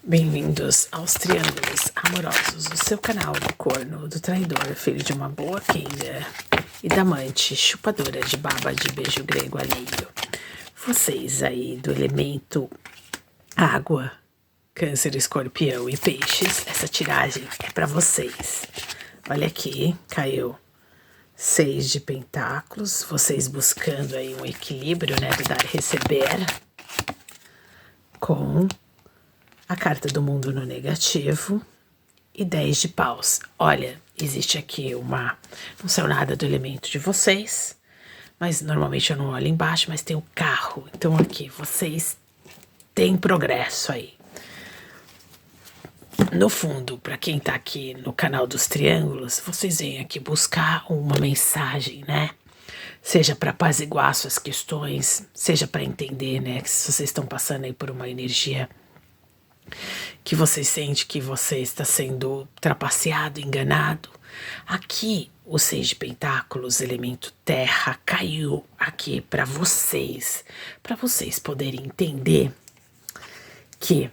Bem-vindos aos Triângulos Amorosos, o seu canal do corno, do traidor, filho de uma boa queira e da amante chupadora de baba de beijo grego alheio. Vocês aí do elemento água, câncer, escorpião e peixes, essa tiragem é para vocês. Olha aqui, caiu 6 de pentáculos, vocês buscando aí um equilíbrio, né, do dar e receber, com a carta do mundo no negativo e 10 de paus. Olha, existe aqui não saiu nada do elemento de vocês, mas normalmente eu não olho embaixo, mas tem o carro. Então aqui, vocês têm progresso aí. No fundo, para quem tá aqui no canal dos Triângulos, vocês vêm aqui buscar uma mensagem, né? Seja para apaziguar suas questões, seja para entender, né, que se vocês estão passando aí por uma energia que você sente que você está sendo trapaceado, enganado. Aqui, o 6 de pentáculos, elemento terra, caiu aqui para vocês poderem entender que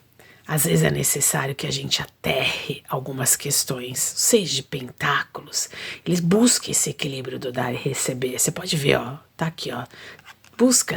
às vezes é necessário que a gente aterre algumas questões. O 6 de pentáculos, eles buscam esse equilíbrio do dar e receber. Você pode ver, ó, tá aqui, ó. Busca,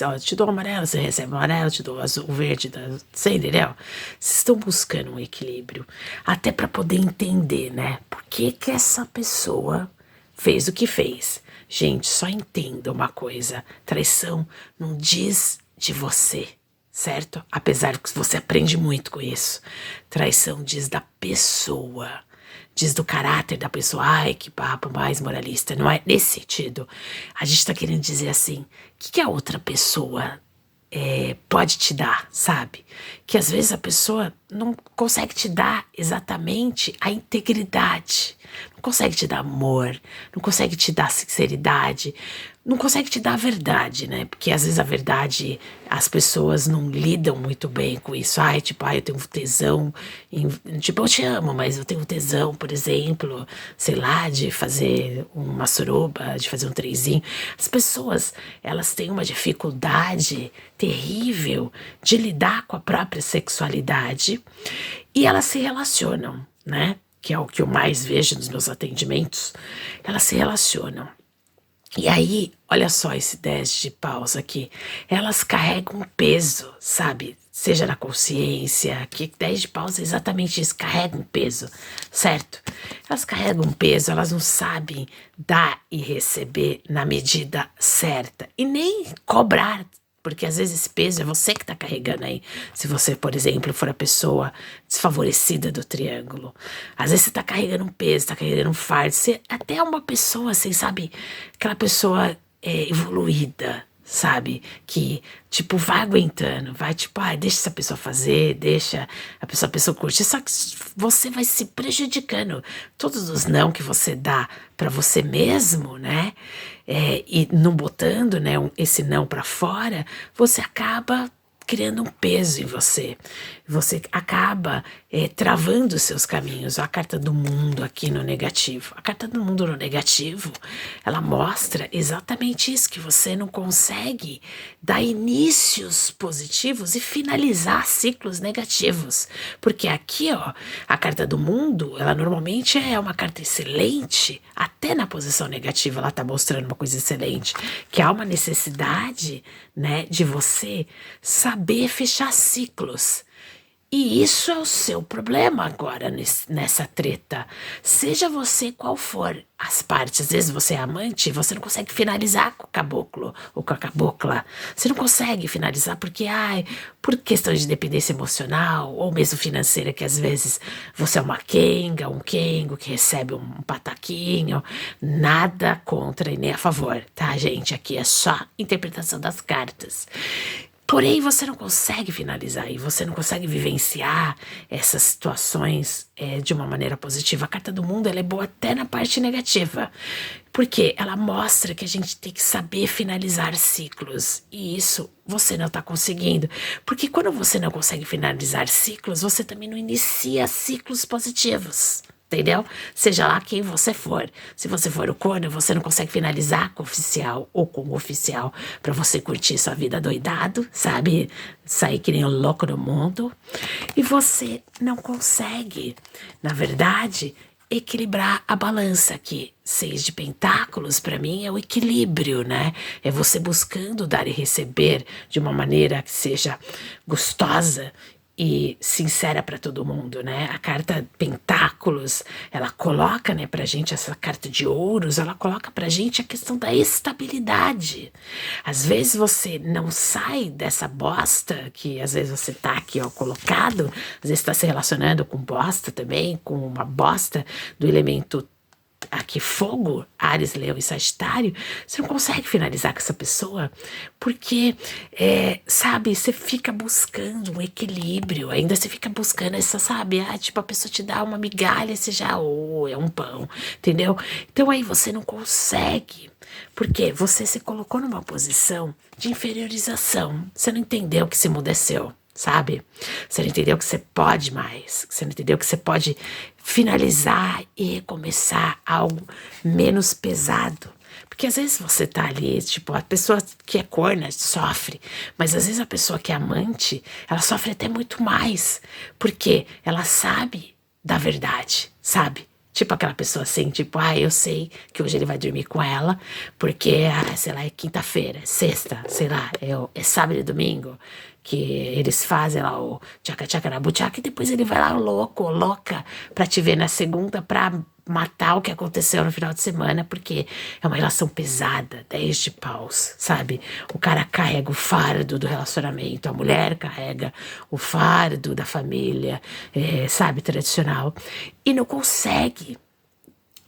ó, te dou amarelo, você recebe amarelo, te dou azul, verde, você entendeu? Vocês estão buscando um equilíbrio, até para poder entender, né? Por que que essa pessoa fez o que fez? Gente, só entenda uma coisa, traição não diz de você, certo? Apesar que você aprende muito com isso. Traição diz da pessoa. Diz do caráter da pessoa. Ai, que papo mais moralista. Não é nesse sentido. A gente tá querendo dizer assim, o que a outra pessoa pode te dar, sabe? Que às vezes a pessoa não consegue te dar exatamente a integridade. Não consegue te dar amor. Não consegue te dar sinceridade. Não consegue te dar a verdade, né? Porque às vezes a verdade, as pessoas não lidam muito bem com isso. Ai, tipo, eu tenho tesão, tipo, eu te amo, mas eu tenho tesão, por exemplo, sei lá, de fazer uma suruba, de fazer um trenzinho. As pessoas, elas têm uma dificuldade terrível de lidar com a própria sexualidade e elas se relacionam, né? Que é o que eu mais vejo nos meus atendimentos. Elas se relacionam. E aí, olha só esse 10 de paus aqui, elas carregam um peso, sabe? Seja na consciência, que 10 de paus é exatamente isso, carregam um peso, certo? Elas carregam um peso, elas não sabem dar e receber na medida certa e nem cobrar. Porque às vezes esse peso é você que está carregando aí. Se você, por exemplo, for a pessoa desfavorecida do triângulo. Às vezes você está carregando um peso, está carregando um fardo. Você até é uma pessoa, assim, sabe? Aquela pessoa evoluída, sabe? Que, tipo, vai aguentando. Vai, tipo, deixa essa pessoa fazer, deixa a pessoa curtir. Só que você vai se prejudicando. Todos os não que você dá para você mesmo, né? E não botando, né, esse não para fora, você acaba criando um peso em você. Você acaba travando os seus caminhos. A carta do mundo aqui no negativo. A carta do mundo no negativo, ela mostra exatamente isso, que você não consegue dar inícios positivos e finalizar ciclos negativos. Porque aqui, ó, a carta do mundo, ela normalmente é uma carta excelente, até na posição negativa ela tá mostrando uma coisa excelente, que há uma necessidade, né, de você saber fechar ciclos. E isso é o seu problema agora nessa treta. Seja você qual for as partes. Às vezes você é amante e você não consegue finalizar com o caboclo ou com a cabocla. Você não consegue finalizar porque, por questão de dependência emocional ou mesmo financeira, que às vezes você é uma quenga, um quengo que recebe um pataquinho. Nada contra e nem a favor, tá, gente? Aqui é só interpretação das cartas. Porém, você não consegue finalizar e você não consegue vivenciar essas situações de uma maneira positiva. A carta do mundo ela é boa até na parte negativa, porque ela mostra que a gente tem que saber finalizar ciclos e isso você não está conseguindo. Porque quando você não consegue finalizar ciclos, você também não inicia ciclos positivos, Entendeu? Seja lá quem você for. Se você for o corno, você não consegue finalizar com o oficial ou com o oficial pra você curtir sua vida doidado, sabe? Sair que nem um louco no mundo. E você não consegue, na verdade, equilibrar a balança aqui. 6 de pentáculos, pra mim, é o equilíbrio, né? É você buscando dar e receber de uma maneira que seja gostosa e sincera para todo mundo, né? A carta Pentáculos, ela coloca, né, pra gente essa carta de ouros, ela coloca pra gente a questão da estabilidade. Às vezes você não sai dessa bosta que às vezes você tá aqui, ó, colocado, às vezes tá se relacionando com bosta também, com uma bosta do elemento aqui fogo, Áries, Leão e Sagitário, você não consegue finalizar com essa pessoa, porque, sabe, você fica buscando um equilíbrio, ainda você fica buscando essa, sabe, tipo, a pessoa te dá uma migalha, você já, é um pão, entendeu? Então aí você não consegue, porque você se colocou numa posição de inferiorização, você não entendeu que esse mundo é seu. Sabe? Você não entendeu que você pode mais, você não entendeu que você pode finalizar e recomeçar algo menos pesado. Porque às vezes você tá ali, tipo, a pessoa que é corna sofre, mas às vezes a pessoa que é amante, ela sofre até muito mais, porque ela sabe da verdade, sabe? Tipo aquela pessoa assim, tipo, eu sei que hoje ele vai dormir com ela, porque, sei lá, é quinta-feira, sexta, sei lá, é sábado e domingo, que eles fazem lá o tchaca-tchaca na buchaca, e depois ele vai lá louco, ou louca, pra te ver na segunda, pra matar o que aconteceu no final de semana, porque é uma relação pesada, 10 de paus, sabe? O cara carrega o fardo do relacionamento, a mulher carrega o fardo da família, sabe, tradicional, e não consegue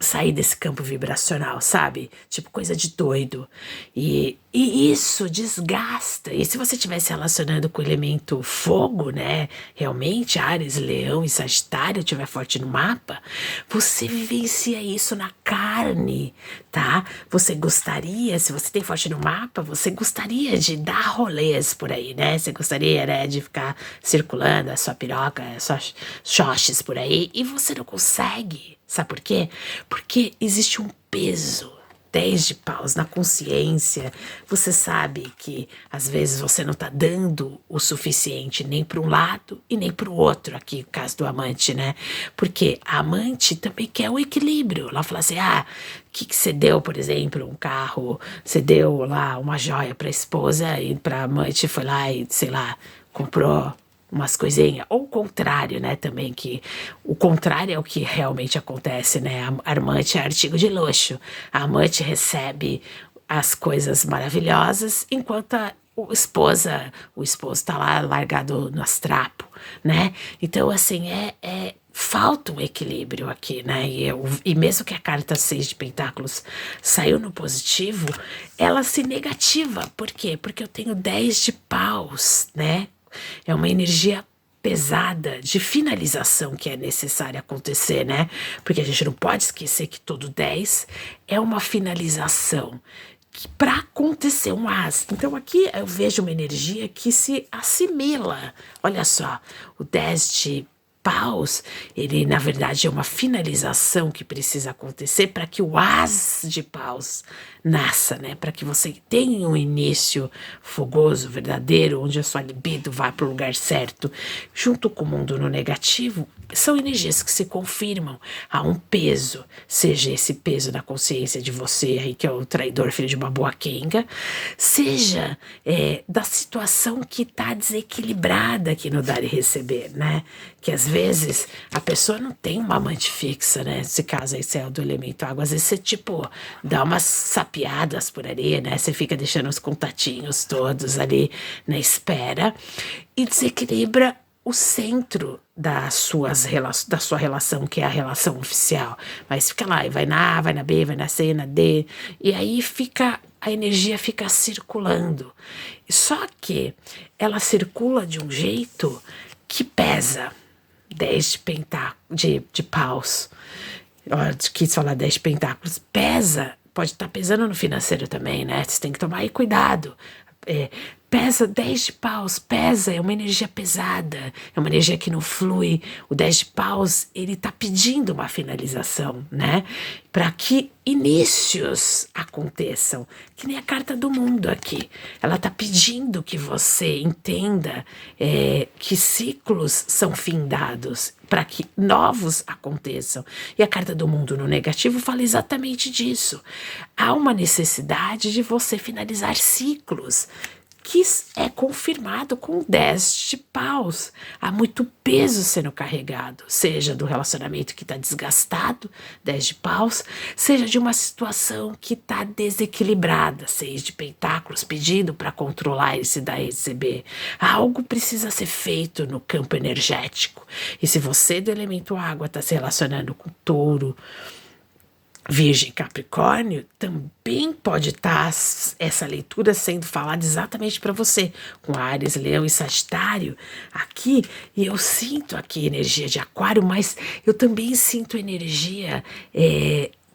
sair desse campo vibracional, sabe? Tipo, coisa de doido. E isso desgasta. E se você estiver se relacionando com o elemento fogo, né? Realmente, Áries, Leão e Sagitário estiver forte no mapa, você vivencia isso na carne, tá? Você gostaria, se você tem forte no mapa, você gostaria de dar rolês por aí, né? Você gostaria, né, de ficar circulando a sua piroca, as suas xoxes por aí, e você não consegue. Sabe por quê? Porque existe um peso, 10 de paus na consciência. Você sabe que às vezes você não tá dando o suficiente nem para um lado e nem para o outro, aqui no caso do amante, né? Porque a amante também quer o equilíbrio. Ela fala assim, que você deu, por exemplo, um carro, você deu lá uma joia para a esposa e para amante foi lá e, sei lá, comprou umas coisinhas, ou o contrário, né, também, que o contrário é o que realmente acontece, né, a amante é artigo de luxo, a amante recebe as coisas maravilhosas, enquanto o esposo tá lá largado nos trapos, né, então assim, falta um equilíbrio aqui, né? E mesmo que a carta 6 de pentáculos saiu no positivo, ela se negativa. Por quê? Porque eu tenho 10 de paus, né? É uma energia pesada de finalização que é necessária acontecer, né? Porque a gente não pode esquecer que todo 10 é uma finalização para acontecer um as. Então aqui eu vejo uma energia que se assimila. Olha só, o 10 de paus, ele na verdade é uma finalização que precisa acontecer para que o as de paus nasça, né? Para que você tenha um início fogoso, verdadeiro, onde a sua libido vá para o lugar certo. Junto com o mundo no negativo, são energias que se confirmam. Há um peso, seja esse peso da consciência de você aí, que é o traidor, filho de uma boa quenga, seja da situação que está desequilibrada aqui no dar e receber, né? Que às vezes a pessoa não tem uma amante fixa, né? Nesse caso aí, você é do elemento água, às vezes você, tipo, dá umas sapiadas por ali, né? Você fica deixando os contatinhos todos ali na espera e desequilibra o centro da sua relação, que é a relação oficial. Mas fica lá, e vai na A, vai na B, vai na C, na D, e aí a energia fica circulando. Só que ela circula de um jeito que pesa. 10 de paus. Eu quis falar 10 de pentáculos. Pesa, pode estar pesando no financeiro também, né? Você tem que tomar aí cuidado. Pesa 10 de paus, pesa, é uma energia pesada, é uma energia que não flui. O 10 de paus, ele tá pedindo uma finalização, né? Para que inícios aconteçam, que nem a carta do mundo aqui. Ela tá pedindo que você entenda que ciclos são findados para que novos aconteçam. E a carta do mundo no negativo fala exatamente disso. Há uma necessidade de você finalizar ciclos, que é confirmado com 10 de paus. Há muito peso sendo carregado, seja do relacionamento que está desgastado, 10 de paus, seja de uma situação que está desequilibrada, 6 de pentáculos, pedindo para controlar esse dar e receber. Algo precisa ser feito no campo energético. E se você do elemento água está se relacionando com touro, Virgem, Capricórnio, também pode estar essa leitura sendo falada exatamente para você, com Áries, Leão e Sagitário aqui, e eu sinto aqui energia de Aquário, mas eu também sinto energia,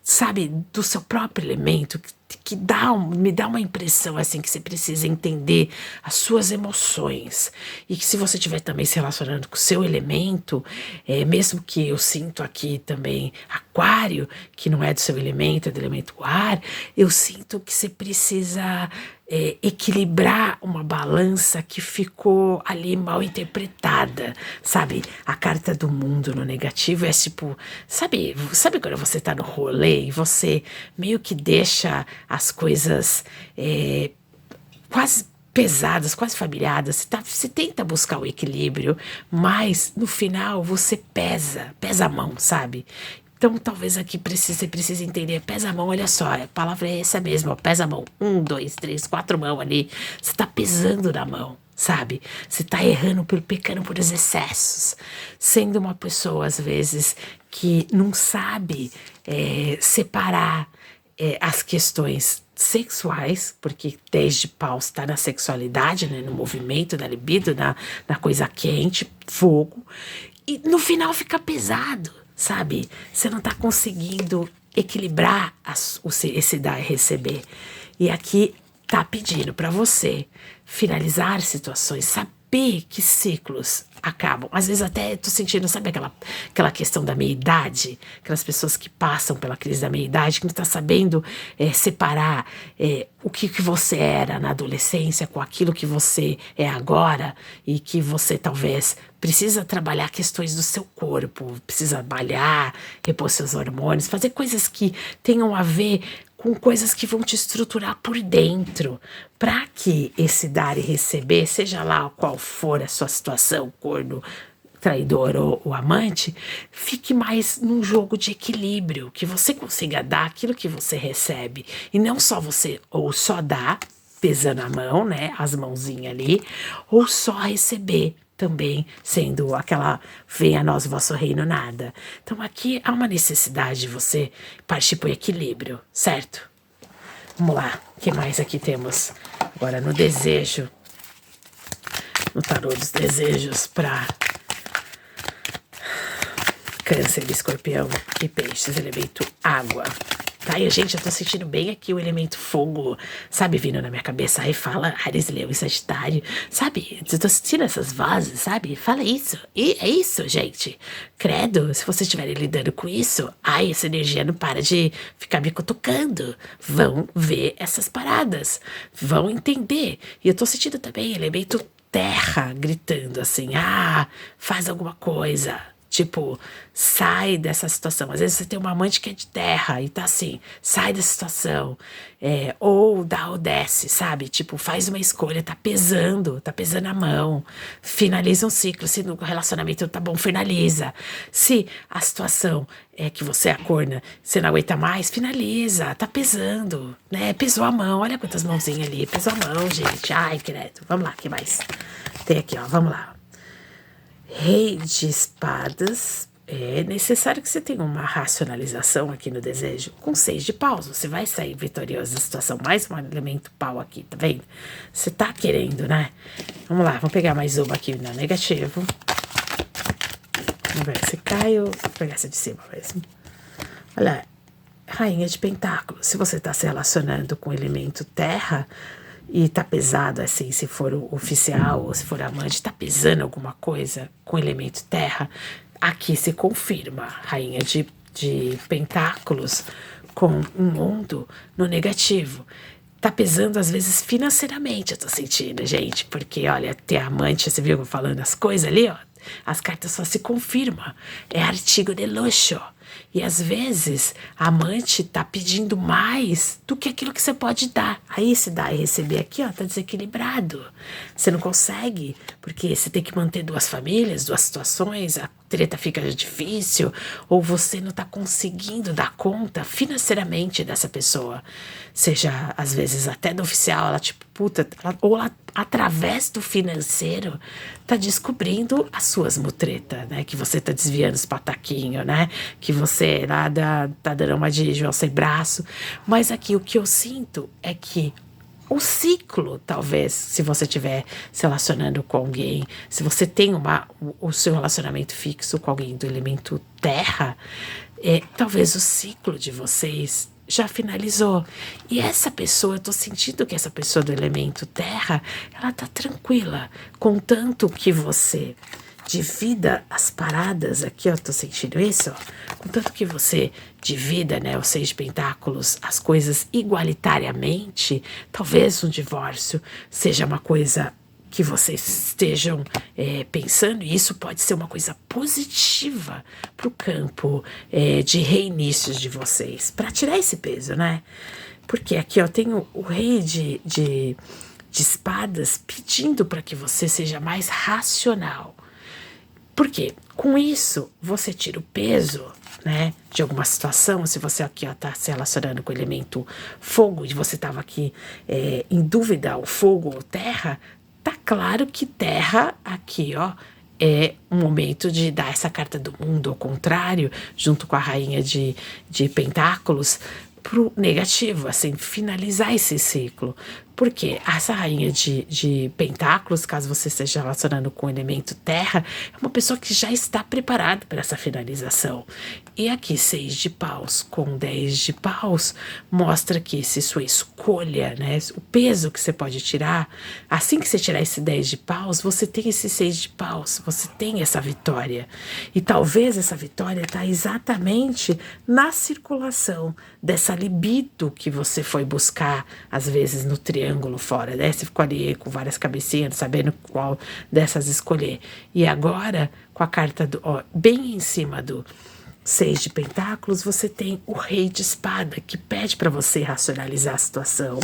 sabe, do seu próprio elemento, que me dá uma impressão assim que você precisa entender as suas emoções, e que se você estiver também se relacionando com o seu elemento, mesmo que eu sinto aqui também Aquário, que não é do seu elemento, é do elemento ar, eu sinto que você precisa equilibrar uma balança que ficou ali mal interpretada, sabe? A carta do mundo no negativo é tipo, sabe quando você tá no rolê e você meio que deixa as coisas quase pesadas, quase familiadas, você tenta buscar o equilíbrio, mas no final você pesa a mão, sabe? Então, talvez aqui você precise entender, pesa a mão, olha só, a palavra é essa mesma, ó, pesa a mão, 1, 2, 3, 4 mãos ali, você tá pesando na mão, sabe? Você tá errando, pecando por excessos, sendo uma pessoa, às vezes, que não sabe separar as questões sexuais, porque 10 de paus está na sexualidade, né, no movimento da libido, na coisa quente, fogo, e no final fica pesado, sabe? Você não tá conseguindo equilibrar esse dar e receber. E aqui tá pedindo para você finalizar situações, saber que ciclos acabam. Às vezes até tô sentindo, sabe aquela questão da meia-idade? Aquelas pessoas que passam pela crise da meia-idade, que não tá sabendo separar o que você era na adolescência com aquilo que você é agora, e que você talvez precisa trabalhar questões do seu corpo, precisa malhar, repor seus hormônios, fazer coisas que tenham a ver com coisas que vão te estruturar por dentro, para que esse dar e receber, seja lá qual for a sua situação, corno, traidor ou amante, fique mais num jogo de equilíbrio, que você consiga dar aquilo que você recebe, e não só você ou só dar, pesando a mão, né, as mãozinhas ali, ou só receber, também sendo aquela venha a nós o vosso reino nada. Então aqui há uma necessidade de você partir para o equilíbrio, certo? Vamos lá, o que mais aqui temos? Agora no desejo, no tarô dos desejos para Câncer, Escorpião e Peixes, elemento água. Tá, e gente, eu tô sentindo bem aqui o elemento fogo, sabe, vindo na minha cabeça. Aí fala Áries, Leão e Sagitário, sabe? Eu tô sentindo essas vozes, sabe? Fala isso. E é isso, gente. Credo, se vocês estiverem lidando com isso, ai, essa energia não para de ficar me cutucando. Vão ver essas paradas, vão entender. E eu tô sentindo também elemento terra gritando assim, faz alguma coisa. Tipo, sai dessa situação. Às vezes você tem uma amante que é de terra e tá assim, sai dessa situação. Ou dá ou desce, sabe? Tipo, faz uma escolha, tá pesando a mão. Finaliza um ciclo. Se no relacionamento tá bom, finaliza. Se a situação é que você é corna, você não aguenta mais, finaliza. Tá pesando, né? Pesou a mão. Olha quantas mãozinhas ali. Pesou a mão, gente. Ai, credo. Vamos lá, o que mais? Tem aqui, ó. Vamos lá. Rei de espadas, é necessário que você tenha uma racionalização aqui no desejo. Com 6 de paus, você vai sair vitorioso da situação. Mais um elemento pau aqui, tá vendo? Você tá querendo, né? Vamos lá, vamos pegar mais uma aqui no negativo. Vamos ver se cai ou vou pegar essa de cima mesmo. Olha, Rainha de Pentáculos. Se você tá se relacionando com o elemento terra, e tá pesado assim, se for o oficial ou se for amante, tá pesando alguma coisa com elemento terra, aqui se confirma, rainha de pentáculos com um mundo no negativo. Tá pesando às vezes financeiramente, eu tô sentindo, gente, porque olha, ter amante, você viu eu falando as coisas ali, ó, as cartas só se confirmam, é artigo de luxo. E às vezes a amante tá pedindo mais do que aquilo que você pode dar. Aí esse dar e receber aqui, ó, tá desequilibrado. Você não consegue, porque você tem que manter duas famílias, duas situações, a treta fica difícil, ou você não tá conseguindo dar conta financeiramente dessa pessoa. Seja, às vezes, até do oficial, ela tipo, puta, ou ela, através do financeiro, tá descobrindo as suas mutretas, né? Que você tá desviando os pataquinhos, né? Que você lá tá dando uma de João sem braço. Mas aqui o que eu sinto é que o ciclo, talvez, se você estiver se relacionando com alguém, se você tem o seu relacionamento fixo com alguém do elemento terra, talvez o ciclo de vocês já finalizou. E essa pessoa, eu tô sentindo que essa pessoa do elemento terra, ela tá tranquila, contanto que você divida as paradas aqui, ó, tô sentindo isso, ó, contanto que você divida, né, os 6 de pentáculos, as coisas igualitariamente, talvez um divórcio seja uma coisa que vocês estejam pensando, e isso pode ser uma coisa positiva para o campo de reinícios de vocês, para tirar esse peso, né? Porque aqui eu tenho o rei de espadas pedindo para que você seja mais racional. Por quê? Com isso, você tira o peso, né, de alguma situação. Se você aqui está se relacionando com o elemento fogo e você estava aqui em dúvida, o fogo ou terra, tá claro que terra aqui, ó, é um momento de dar essa carta do mundo ao contrário, junto com a rainha de pentáculos, pro negativo, assim, finalizar esse ciclo. Porque essa rainha de pentáculos, caso você esteja relacionando com o elemento terra, é uma pessoa que já está preparada para essa finalização. E aqui, 6 de paus com 10 de paus, mostra que se sua escolha, né, o peso que você pode tirar, assim que você tirar esse 10 de paus, você tem esse 6 de paus, você tem essa vitória. E talvez essa vitória está exatamente na circulação dessa libido que você foi buscar, às vezes no triângulo fora, né? Você ficou ali com várias cabecinhas, sabendo qual dessas escolher. E agora, com a carta bem em cima do 6 de pentáculos, você tem o rei de espada, que pede para você racionalizar a situação,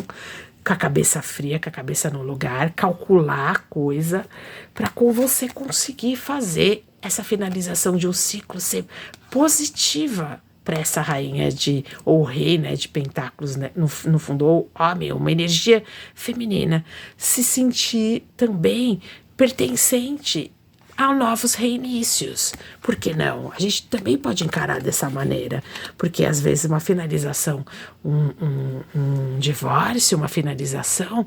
com a cabeça fria, com a cabeça no lugar, calcular a coisa, para com você conseguir fazer essa finalização de um ciclo ser positiva para essa rainha ou rei, né, de pentáculos, né, no fundo, ou homem, uma energia feminina, se sentir também pertencente a novos reinícios. Por que não? A gente também pode encarar dessa maneira, porque às vezes uma finalização, um divórcio, uma finalização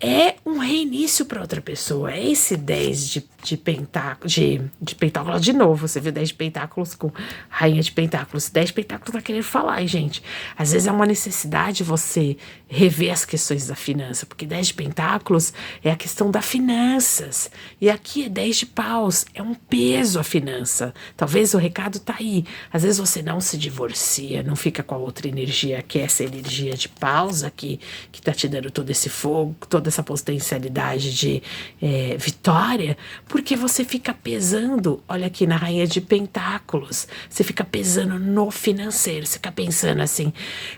é um reinício para outra pessoa. É esse 10 de pentáculos, de pentáculos de novo. Você viu 10 de pentáculos com rainha de pentáculos. 10 de pentáculos tá querendo falar, hein, gente? Às vezes é uma necessidade você rever as questões da finança, porque 10 de pentáculos é a questão das finanças. E aqui é 10 de paus, é um peso a finança. Talvez o recado tá aí. Às vezes você não se divorcia, não fica com a outra energia, que é essa energia de paus aqui, que tá te dando todo esse fogo, toda essa potencialidade de vitória, porque você fica pesando, olha aqui na rainha de pentáculos, você fica pesando no financeiro, você fica pensando assim,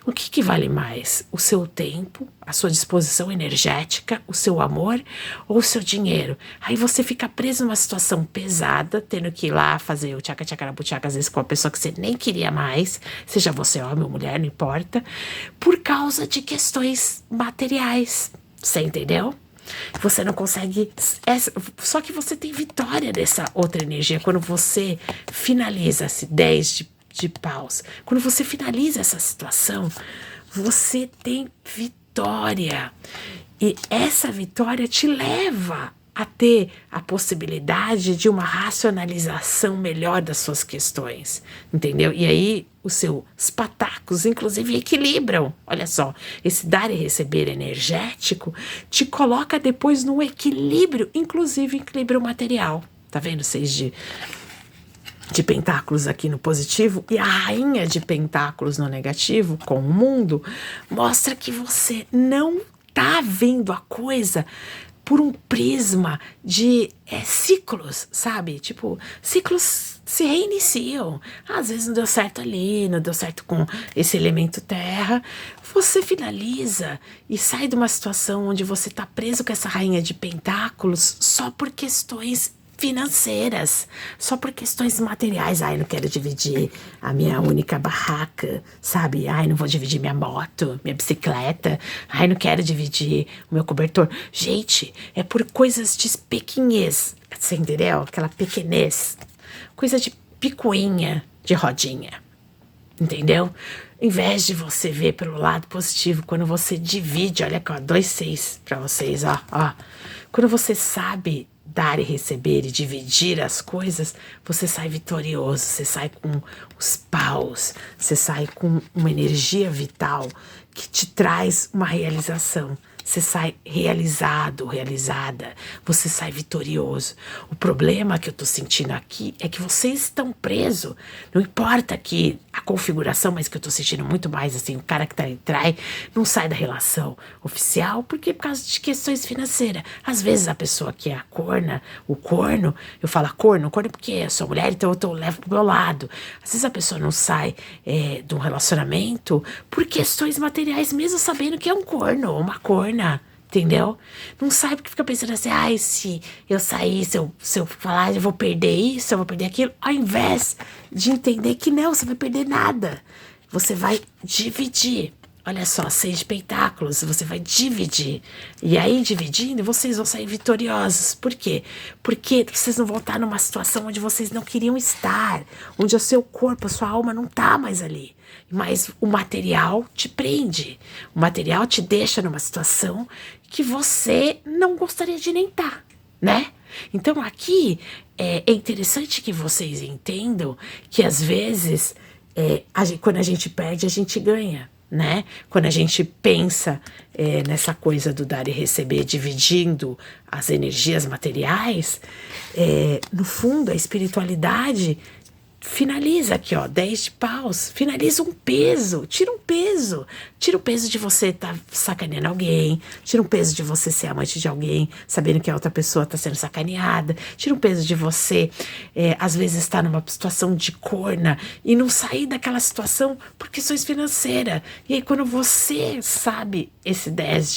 o que vale mais? O seu tempo, a sua disposição energética, o seu amor ou o seu dinheiro? Aí você fica preso numa situação pesada, tendo que ir lá fazer o tchaca-tchacarapuchaca, às vezes com uma pessoa que você nem queria mais, seja você homem ou mulher, não importa, por causa de questões materiais. Você entendeu? Você não consegue. Só que você tem vitória dessa outra energia quando você finaliza esse 10 de paus. Quando você finaliza essa situação, você tem vitória. E essa vitória te leva a ter a possibilidade de uma racionalização melhor das suas questões, entendeu? E aí os seus patacos, inclusive, equilibram. Olha só, esse dar e receber energético te coloca depois num equilíbrio, inclusive equilíbrio material. Tá vendo, seis de pentáculos aqui no positivo e a rainha de pentáculos no negativo, com o mundo, mostra que você não tá vendo a coisa por um prisma de ciclos, sabe? Tipo, ciclos se reiniciam. Às vezes não deu certo ali, não deu certo com esse elemento terra. Você finaliza e sai de uma situação onde você tá preso com essa rainha de pentáculos só por questões financeiras, só por questões materiais. Ai, não quero dividir a minha única barraca, sabe? Ai, não vou dividir minha moto, minha bicicleta. Ai, não quero dividir o meu cobertor. Gente, é por coisas de pequenez, você entendeu? Aquela pequenez, coisa de picuinha, de rodinha, entendeu? Em vez de você ver pelo lado positivo, quando você divide, olha aqui, ó, 2,6 pra vocês, ó. Quando você sabe dar e receber e dividir as coisas, você sai vitorioso, você sai com os paus, você sai com uma energia vital que te traz uma realização. Você sai realizado, realizada, você sai vitorioso. O problema que eu tô sentindo aqui é que vocês estão presos. Não importa que a configuração, mas que eu tô sentindo muito mais assim, o cara que tá trai não sai da relação oficial, porque por causa de questões financeiras. Às vezes a pessoa que é a corna, o corno, eu falo corno porque eu sou mulher, então eu levo pro meu lado. Às vezes a pessoa não sai de um relacionamento por questões materiais, mesmo sabendo que é um corno, uma corna. Entendeu? Não sai porque fica pensando assim, ai, se eu sair, se eu falar, eu vou perder isso, eu vou perder aquilo, ao invés de entender que não, você vai perder nada. Você vai dividir. Olha só, 6 de pentáculos, você vai dividir. E aí, dividindo, vocês vão sair vitoriosos. Por quê? Porque vocês não vão estar numa situação onde vocês não queriam estar, onde o seu corpo, a sua alma não está mais ali. Mas o material te prende. O material te deixa numa situação que você não gostaria de nem estar, né? Então, aqui é interessante que vocês entendam que, às vezes, quando a gente perde, a gente ganha. Né? Quando a gente pensa nessa coisa do dar e receber, dividindo as energias materiais, no fundo a espiritualidade finaliza aqui, ó, 10 de paus, finaliza um peso, tira o peso de você estar sacaneando alguém, tira um peso de você ser amante de alguém, sabendo que a outra pessoa está sendo sacaneada, tira um peso de você, às vezes estar numa situação de corna e não sair daquela situação por questões financeiras. E aí quando você sabe esse 10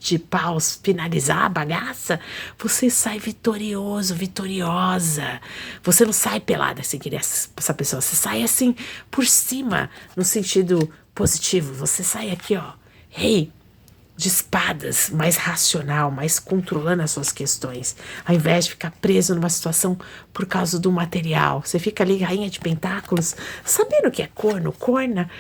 de paus finalizar a bagaça, você sai vitorioso, vitoriosa. Você não sai pelada sem querer essa pessoa, você sai assim por cima, no sentido positivo. Você sai aqui, ó, rei de espadas, mais racional, mais controlando as suas questões, ao invés de ficar preso numa situação por causa do material. Você fica ali, rainha de pentáculos, sabendo que é corno, corna,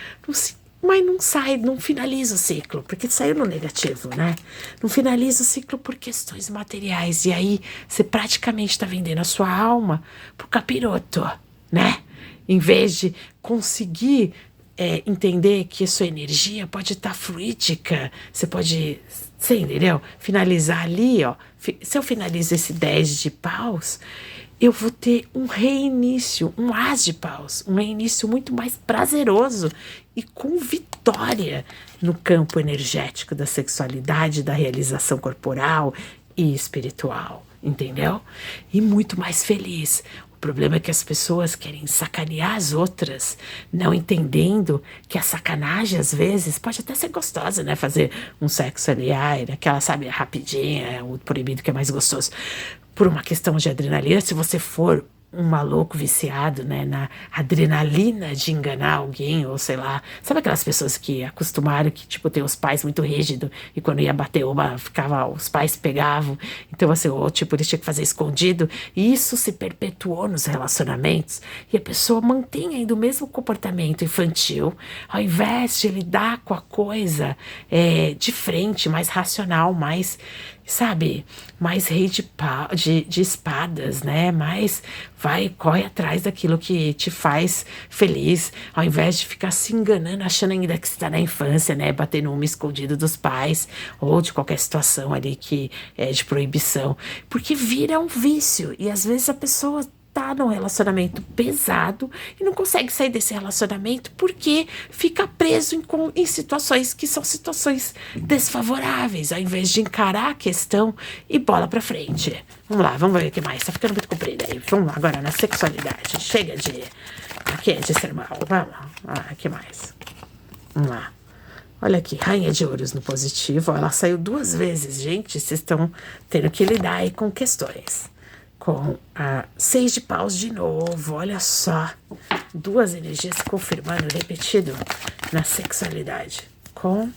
mas não sai, não finaliza o ciclo, porque saiu no negativo, né? Não finaliza o ciclo por questões materiais. E aí você praticamente está vendendo a sua alma pro capiroto, né? Em vez de conseguir entender que a sua energia pode estar fluídica, você entendeu? Finalizar ali, ó. Se eu finalizo esse 10 de paus, eu vou ter um reinício, um as de paus, um reinício muito mais prazeroso e com vitória no campo energético da sexualidade, da realização corporal e espiritual, entendeu? E muito mais feliz. O problema é que as pessoas querem sacanear as outras, não entendendo que a sacanagem, às vezes, pode até ser gostosa, né? Fazer um sexo ali, aquela, sabe, rapidinha, o proibido que é mais gostoso. Por uma questão de adrenalina, se você for um maluco viciado, né, na adrenalina de enganar alguém, ou sei lá, sabe aquelas pessoas que acostumaram que, tipo, tem os pais muito rígidos, e quando ia bater uma, os pais pegavam, então assim, ou tipo, eles tinham que fazer escondido, e isso se perpetuou nos relacionamentos, e a pessoa mantém ainda o mesmo comportamento infantil, ao invés de lidar com a coisa de frente, mais racional, mais sabe, mais rei de espadas, né? Mais corre atrás daquilo que te faz feliz, ao invés de ficar se enganando, achando ainda que está na infância, né? Batendo uma escondido dos pais, ou de qualquer situação ali que é de proibição. Porque vira um vício, e às vezes a pessoa tá num relacionamento pesado e não consegue sair desse relacionamento porque fica preso em situações que são situações desfavoráveis, ao invés de encarar a questão e bola pra frente. Vamos lá, vamos ver o que mais. Tá ficando muito comprido aí. Vamos lá agora na sexualidade. Chega de... Aqui é de sermão. Vamos lá. O que mais? Vamos lá. Olha aqui, Rainha de Ouros no positivo. Ela saiu 2 vezes, gente. Vocês estão tendo que lidar aí com questões. Com a 6 de paus de novo, olha só. 2 energias se confirmando, repetido na sexualidade. Com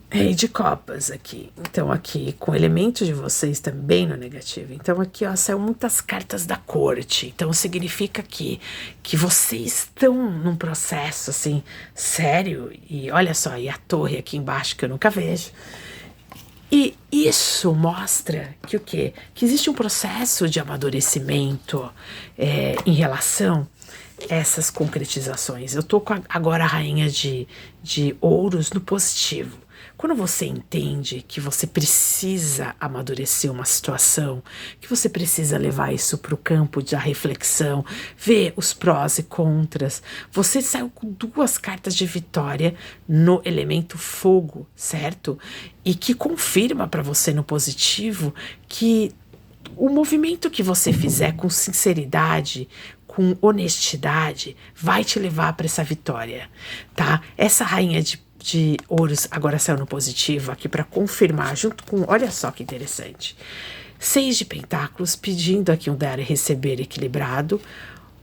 Rei de Copas aqui. Então aqui, com elementos de vocês também no negativo. Então aqui, ó, saiu muitas cartas da corte. Então significa que vocês estão num processo, assim, sério. E olha só, e a torre aqui embaixo que eu nunca vejo. E isso mostra que o quê? Que existe um processo de amadurecimento em relação a essas concretizações. Eu tô com agora a Rainha de Ouros no positivo. Quando você entende que você precisa amadurecer uma situação, que você precisa levar isso para o campo da reflexão, ver os prós e contras, você saiu com 2 cartas de vitória no elemento fogo, certo? E que confirma para você no positivo que o movimento que você fizer com sinceridade, com honestidade, vai te levar para essa vitória, tá? Essa Rainha de Ouros agora saiu no positivo aqui para confirmar, junto com, olha só que interessante, 6 de Pentáculos pedindo aqui um dar e receber equilibrado,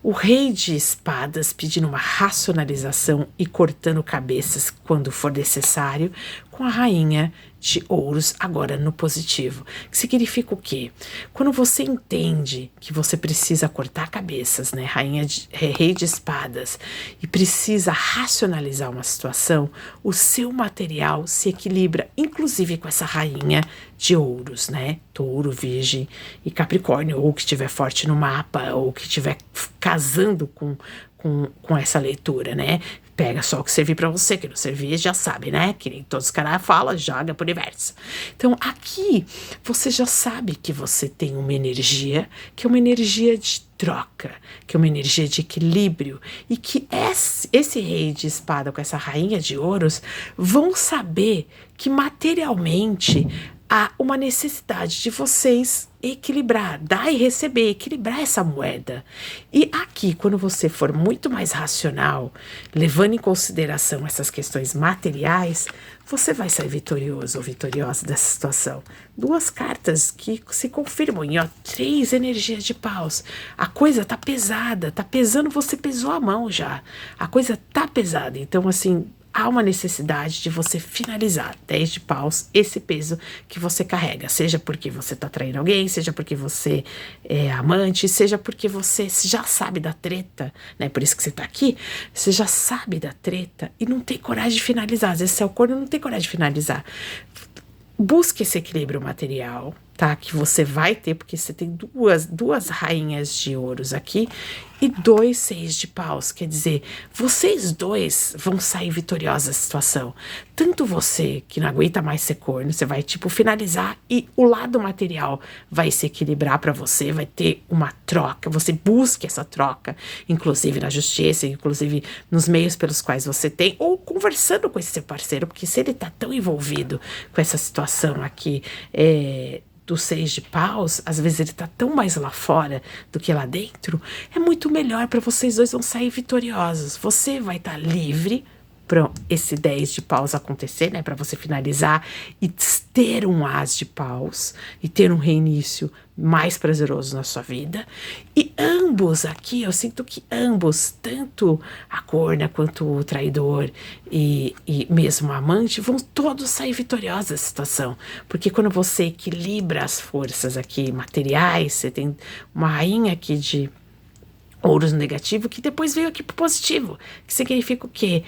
o Rei de Espadas pedindo uma racionalização e cortando cabeças quando for necessário, com a Rainha de Ouros agora no positivo. Que significa o quê? Quando você entende que você precisa cortar cabeças, né? Rei de Espadas, e precisa racionalizar uma situação, o seu material se equilibra, inclusive com essa Rainha de Ouros, né? Touro, Virgem e Capricórnio, ou que estiver forte no mapa, ou que estiver casando com essa leitura, né? Pega só o que servir pra você, que não servir já sabe, né? Que nem todos os caras falam, joga pro universo. Então aqui você já sabe que você tem uma energia, que é uma energia de troca, que é uma energia de equilíbrio, e que esse Rei de Espada com essa Rainha de Ouros vão saber que materialmente há uma necessidade de vocês equilibrar, dar e receber, equilibrar essa moeda. E aqui, quando você for muito mais racional, levando em consideração essas questões materiais, você vai sair vitorioso ou vitoriosa dessa situação. 2 cartas que se confirmam em 3 energias de paus. A coisa tá pesada, tá pesando, você pesou a mão já. A coisa tá pesada, então assim, há uma necessidade de você finalizar 10 de paus, esse peso que você carrega, seja porque você tá traindo alguém, seja porque você é amante, seja porque você já sabe da treta, né? Por isso que você tá aqui, você já sabe da treta e não tem coragem de finalizar. Às vezes você é o corno e não tem coragem de finalizar. Busque esse equilíbrio material, tá? Que você vai ter, porque você tem duas rainhas de ouros aqui e 2 6 de paus. Quer dizer, vocês 2 vão sair vitoriosos da situação. Tanto você, que não aguenta mais ser corno, você vai, tipo, finalizar e o lado material vai se equilibrar pra você, vai ter uma troca. Você busque essa troca, inclusive na justiça, inclusive nos meios pelos quais você tem, ou conversando com esse seu parceiro, porque se ele tá tão envolvido com essa situação aqui, do 6 de paus, às vezes ele tá tão mais lá fora do que lá dentro, é muito melhor para vocês 2 vão sair vitoriosos. Você vai estar livre para esse 10 de paus acontecer, né, para você finalizar e ter um as de paus e ter um reinício mais prazeroso na sua vida. E ambos aqui, eu sinto que ambos, tanto a corna quanto o traidor e mesmo o amante, vão todos sair vitoriosos da situação, porque quando você equilibra as forças aqui materiais, você tem uma rainha aqui de ouros no negativo que depois veio aqui pro positivo, que significa o quê?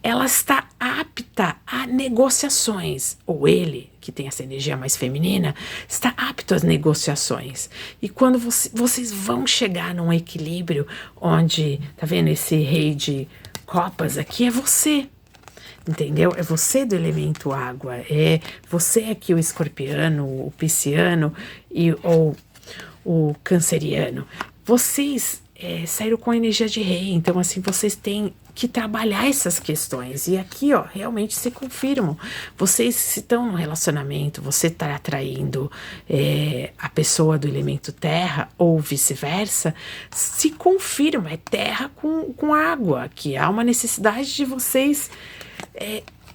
ela está apta a negociações, ou ele, que tem essa energia mais feminina, está apto às negociações. E quando vocês vão chegar num equilíbrio onde, tá vendo esse rei de copas aqui, é você, entendeu? É você do elemento água, é você aqui o escorpiano, o pisciano ou o canceriano. Vocês saíram com a energia de rei, então assim, vocês têm que trabalhar essas questões. E aqui, ó, realmente se confirmam. Vocês, se estão num relacionamento, você está atraindo a pessoa do elemento terra ou vice-versa, se confirma, é terra com água, que há uma necessidade de vocês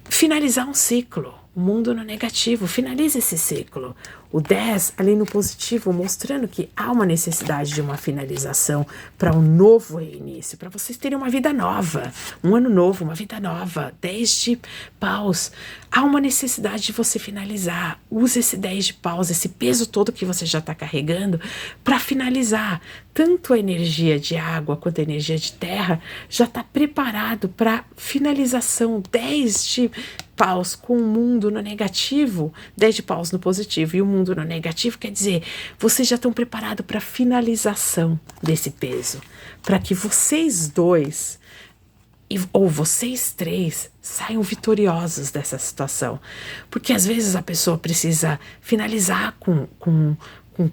finalizar um ciclo. O mundo no negativo, finaliza esse ciclo. O 10 ali no positivo, mostrando que há uma necessidade de uma finalização para um novo reinício, para vocês terem uma vida nova, um ano novo, uma vida nova. 10 de paus. Há uma necessidade de você finalizar. Use esse 10 de paus, esse peso todo que você já está carregando, para finalizar. Tanto a energia de água quanto a energia de terra já está preparado para finalização. 10 de paus com o mundo no negativo, 10 de paus no positivo e o mundo no negativo, quer dizer, vocês já estão preparados para a finalização desse peso, para que vocês dois ou vocês três saiam vitoriosos dessa situação, porque às vezes a pessoa precisa finalizar com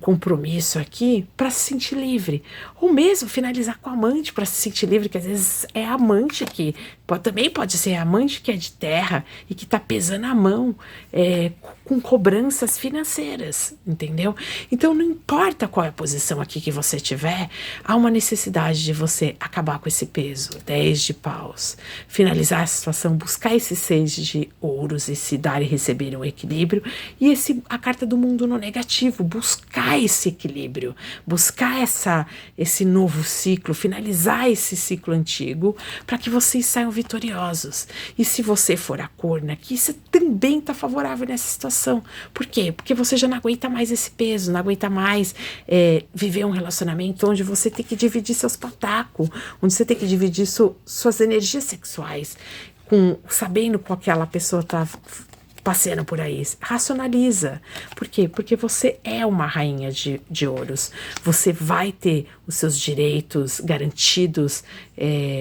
compromisso aqui para se sentir livre, ou mesmo finalizar com a amante para se sentir livre, que às vezes é a amante que também pode ser a amante que é de terra e que está pesando a mão com cobranças financeiras, entendeu? Então não importa qual é a posição aqui que você tiver, há uma necessidade de você acabar com esse peso. 10 de paus, finalizar a situação, buscar esses 6 de ouros, esse dar e receber um equilíbrio, e a carta do mundo no negativo, buscar esse equilíbrio, buscar esse novo ciclo, finalizar esse ciclo antigo, para que vocês saiam vitoriosos. E se você for a corna aqui, você também está favorável nessa situação. Por quê? Porque você já não aguenta mais esse peso, não aguenta mais viver um relacionamento onde você tem que dividir seus patacos, onde você tem que dividir suas energias sexuais, sabendo com aquela pessoa está passeando por aí. Racionaliza. Por quê? Porque você é uma rainha de ouros. Você vai ter os seus direitos garantidos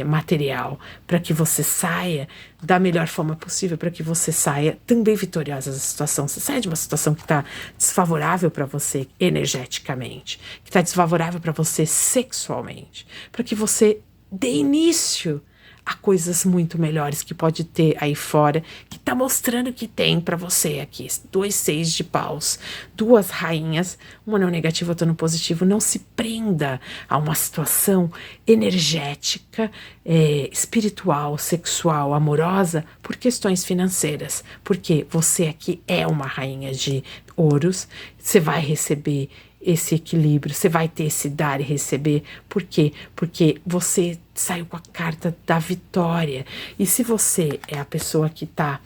material, para que você saia da melhor forma possível, para que você saia também vitoriosa da situação. Você sai de uma situação que está desfavorável para você energeticamente, que está desfavorável para você sexualmente, para que você dê início a coisas muito melhores que pode ter aí fora, que tá mostrando que tem para você aqui. 2 6 de paus, 2 rainhas, uma no negativo, outra no positivo. Não se prenda a uma situação energética, espiritual, sexual, amorosa, por questões financeiras, porque você aqui é uma rainha de ouros, você vai receber esse equilíbrio, você vai ter esse dar e receber. Por quê? Porque você saiu com a carta da vitória. E se você é a pessoa que está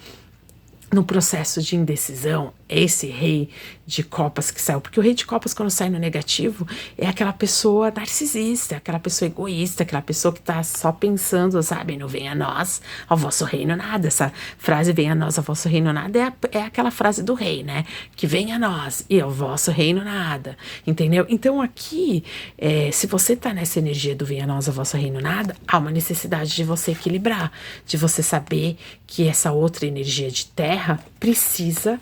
no processo de indecisão, esse rei de copas que saiu, porque o rei de copas, quando sai no negativo, é aquela pessoa narcisista, aquela pessoa egoísta, aquela pessoa que tá só pensando, sabe, não venha a nós ao vosso reino nada. Essa frase, venha a nós ao vosso reino nada, é aquela frase do rei, né, que venha a nós e ao vosso reino nada, entendeu? Então aqui, se você tá nessa energia do venha a nós ao vosso reino nada, há uma necessidade de você equilibrar, de você saber que essa outra energia de terra precisa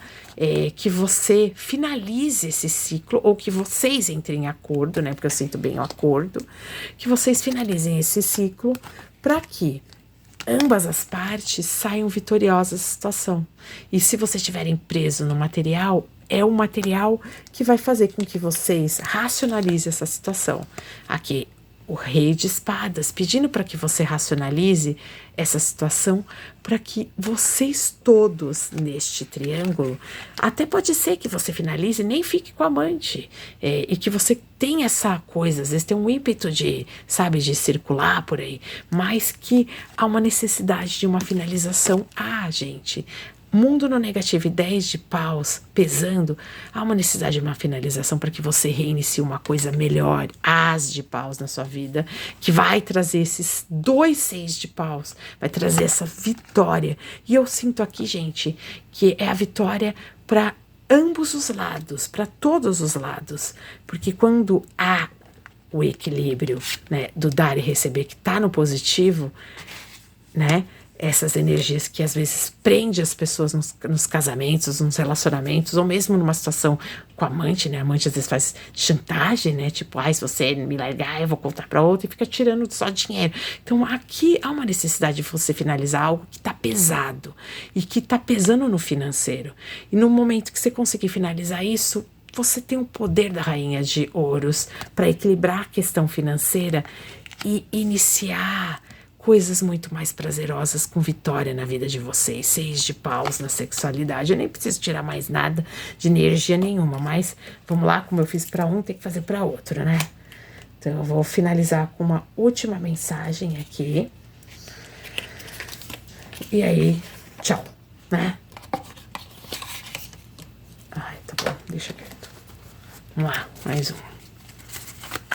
que você finalize esse ciclo, ou que vocês entrem em acordo, né? Porque eu sinto bem o acordo, que vocês finalizem esse ciclo para que ambas as partes saiam vitoriosas da situação. E se vocês estiverem presos no material, é um material que vai fazer com que vocês racionalizem essa situação. Aqui, o rei de espadas, pedindo para que você racionalize essa situação, para que vocês todos neste triângulo, até pode ser que você finalize e nem fique com a amante, e que você tenha essa coisa, às vezes tem um ímpeto de, sabe, de circular por aí, mas que há uma necessidade de uma finalização. Gente, mundo no negativo e 10 de paus pesando, há uma necessidade de uma finalização para que você reinicie uma coisa melhor, as de paus na sua vida, que vai trazer esses 2 6 de paus, vai trazer essa vitória. E eu sinto aqui, gente, que é a vitória para ambos os lados, para todos os lados, porque quando há o equilíbrio, né, do dar e receber que está no positivo, né, essas energias que às vezes prende as pessoas nos casamentos, nos relacionamentos, ou mesmo numa situação com a amante, né? A amante às vezes faz chantagem, né? Tipo, ai, se você me largar, eu vou contar para outra, e fica tirando só dinheiro. Então aqui há uma necessidade de você finalizar algo que tá pesado e que tá pesando no financeiro. E no momento que você conseguir finalizar isso, você tem o poder da Rainha de Ouros para equilibrar a questão financeira e iniciar coisas muito mais prazerosas com vitória na vida de vocês. 6 de paus na sexualidade. Eu nem preciso tirar mais nada de energia nenhuma, mas vamos lá, como eu fiz para um, tem que fazer para outro, né? Então eu vou finalizar com uma última mensagem aqui. E aí, tchau, né? Ai, tá bom, deixa quieto. Vamos lá, mais um.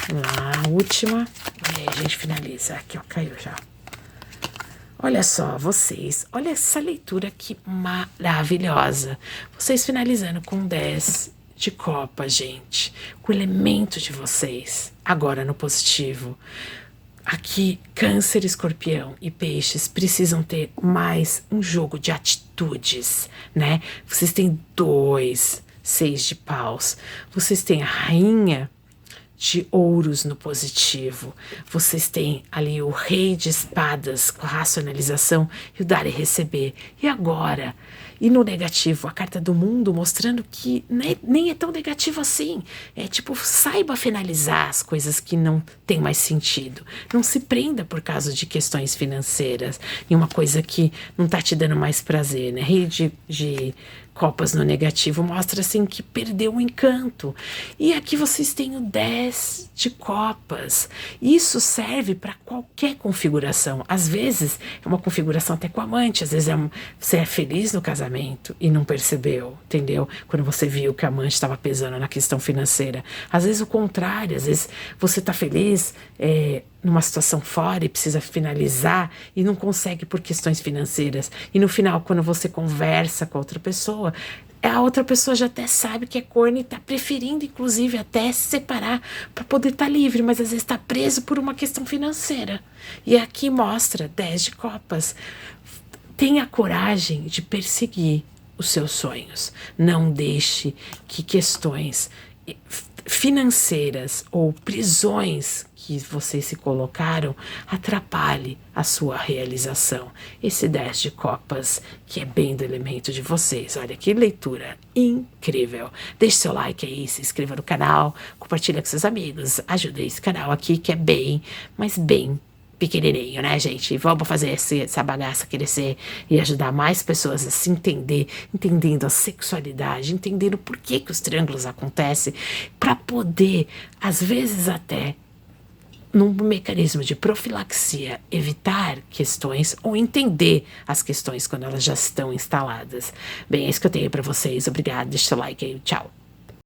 Vamos lá, a última. E aí a gente finaliza. Aqui, ó, caiu já. Olha só, vocês, olha essa leitura que maravilhosa. Vocês finalizando com 10 de copa, gente. Com o elemento de vocês, agora no positivo. Aqui, Câncer, Escorpião e Peixes precisam ter mais um jogo de atitudes, né? Vocês têm 2 6 de paus. Vocês têm a Rainha de Ouros no positivo. Vocês têm ali o Rei de Espadas com a racionalização e o dar e receber. E agora? E no negativo, a carta do mundo mostrando que nem é tão negativo assim. É tipo, saiba finalizar as coisas que não tem mais sentido. Não se prenda por causa de questões financeiras e uma coisa que não tá te dando mais prazer, né? Rei de copas no negativo mostra assim que perdeu o encanto. E aqui vocês têm o 10 de copas. Isso serve para qualquer configuração. Às vezes é uma configuração até com a amante, às vezes você é feliz no casamento e não percebeu, entendeu? Quando você viu que a amante estava pesando na questão financeira. Às vezes o contrário, às vezes você está feliz numa situação fora e precisa finalizar e não consegue por questões financeiras. E no final, quando você conversa com a outra pessoa, a outra pessoa já até sabe que é corno e está preferindo, inclusive, até se separar para poder estar livre, mas às vezes está preso por uma questão financeira. E aqui mostra 10 de copas. Tenha coragem de perseguir os seus sonhos. Não deixe que questões financeiras ou prisões que vocês se colocaram atrapalhe a sua realização. Esse 10 de copas, que é bem do elemento de vocês. Olha que leitura incrível. Deixe seu like aí, se inscreva no canal, compartilha com seus amigos, ajude esse canal aqui que é bem, mas bem pequenininho, né, gente? Vamos fazer essa bagaça crescer e ajudar mais pessoas a se entender, entendendo a sexualidade, entendendo por que os triângulos acontecem, para poder, às vezes até, num mecanismo de profilaxia, evitar questões ou entender as questões quando elas já estão instaladas. Bem, é isso que eu tenho para vocês. Obrigada, deixa seu like aí, tchau.